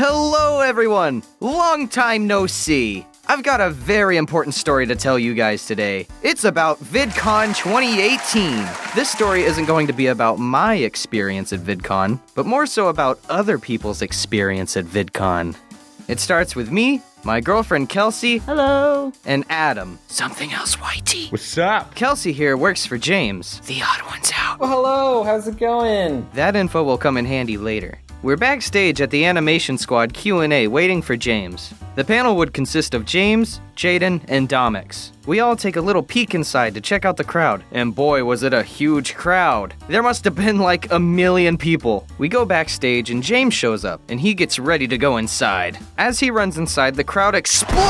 Hello everyone! Long time no see! I've got a very important story to tell you guys today. It's about Vidcon 2018. This story isn't going to be about my experience at Vidcon, but more so about other people's experience at Vidcon. It starts with me, my girlfriend Kelsey, hello, and Adam, SomethingElseYT. What's up? Kelsey here works for James. The odd one's out. Well, hello, how's it going? That info will come in handy later. We're backstage at the Animation Squad Q&A waiting for James. The panel would consist of James, Jaden, and Domix. We all take a little peek inside to check out the crowd, and boy was it a huge crowd. There must have been like 1 million people. We go backstage and James shows up, and he gets ready to go inside. As he runs inside, the crowd explodes!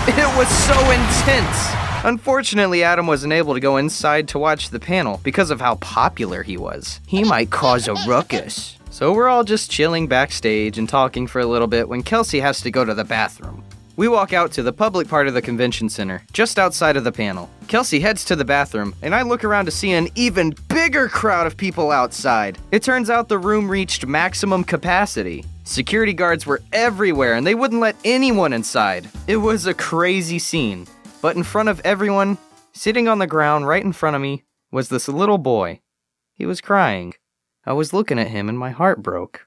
It was so intense! Unfortunately, Adam wasn't able to go inside to watch the panel because of how popular he was. He might cause a ruckus. So we're all just chilling backstage and talking for a little bit when Kelsey has to go to the bathroom. We walk out to the public part of the convention center, just outside of the panel. Kelsey heads to the bathroom, and I look around to see an even bigger crowd of people outside. It turns out the room reached maximum capacity. Security guards were everywhere, and they wouldn't let anyone inside. It was a crazy scene. But in front of everyone, sitting on the ground right in front of me, was this little boy. He was crying. I was looking at him and my heart broke.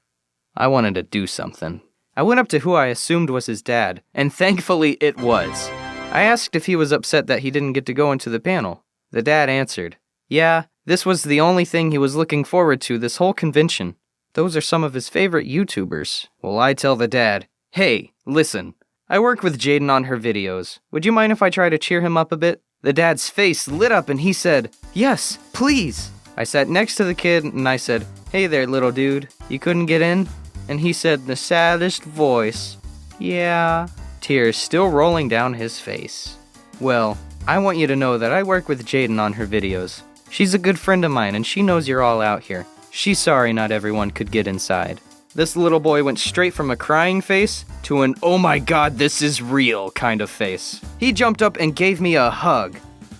I wanted to do something. I went up to who I assumed was his dad, and thankfully it was. I asked if he was upset that he didn't get to go into the panel. The dad answered, yeah, this was the only thing he was looking forward to this whole convention. Those are some of his favorite YouTubers. Well, I tell the dad, hey, listen, I work with Jaden on her videos. Would you mind if I try to cheer him up a bit? The dad's face lit up and he said, yes, please. I sat next to the kid and I said, hey there, little dude, you couldn't get in? And he said in the saddest voice, yeah, tears still rolling down his face. Well, I want you to know that I work with Jaden on her videos. She's a good friend of mine and she knows you're all out here. She's sorry not everyone could get inside. This little boy went straight from a crying face to an oh my god, this is real kind of face. He jumped up and gave me a hug.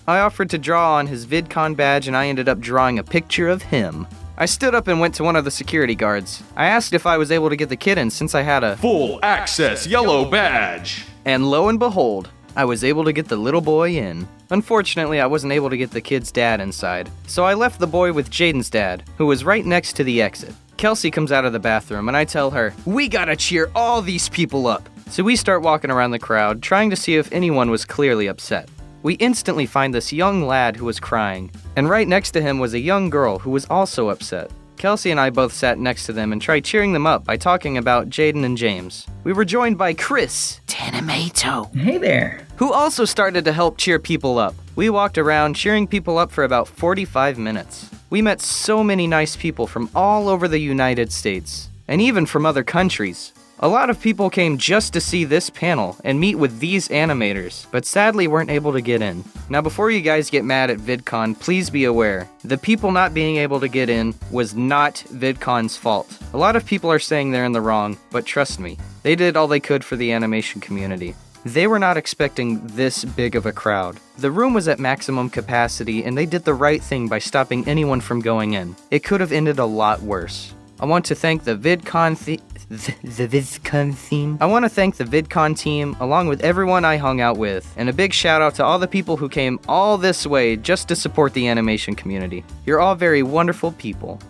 I offered to draw on his VidCon badge and I ended up drawing a picture of him. I stood up and went to one of the security guards. I asked if I was able to get the kid in since I had a full access yellow badge. And lo and behold, I was able to get the little boy in. Unfortunately, I wasn't able to get the kid's dad inside, so I left the boy with Jaden's dad, who was right next to the exit. Kelsey comes out of the bathroom and I tell her, we gotta cheer all these people up. So we start walking around the crowd, trying to see if anyone was clearly upset. We instantly find this young lad who was crying, and right next to him was a young girl who was also upset. Kelsey and I both sat next to them and tried cheering them up by talking about Jaden and James. We were joined by Chris, Tanimayto, Hey there. who also started to help cheer people up. We walked around cheering people up for about 45 minutes. We met so many nice people from all over the United States, and even from other countries. A lot of people came just to see this panel and meet with these animators, but sadly weren't able to get in. Now before you guys get mad at VidCon, please be aware, the people not being able to get in was not VidCon's fault. A lot of people are saying they're in the wrong, but trust me, they did all they could for the animation community. They were not expecting this big of a crowd. The room was at maximum capacity and they did the right thing by stopping anyone from going in. It could have ended a lot worse. I want to thank the VidCon team. I want to thank the VidCon team, along with everyone I hung out with, and a big shout out to all the people who came all this way just to support the animation community. You're all very wonderful people.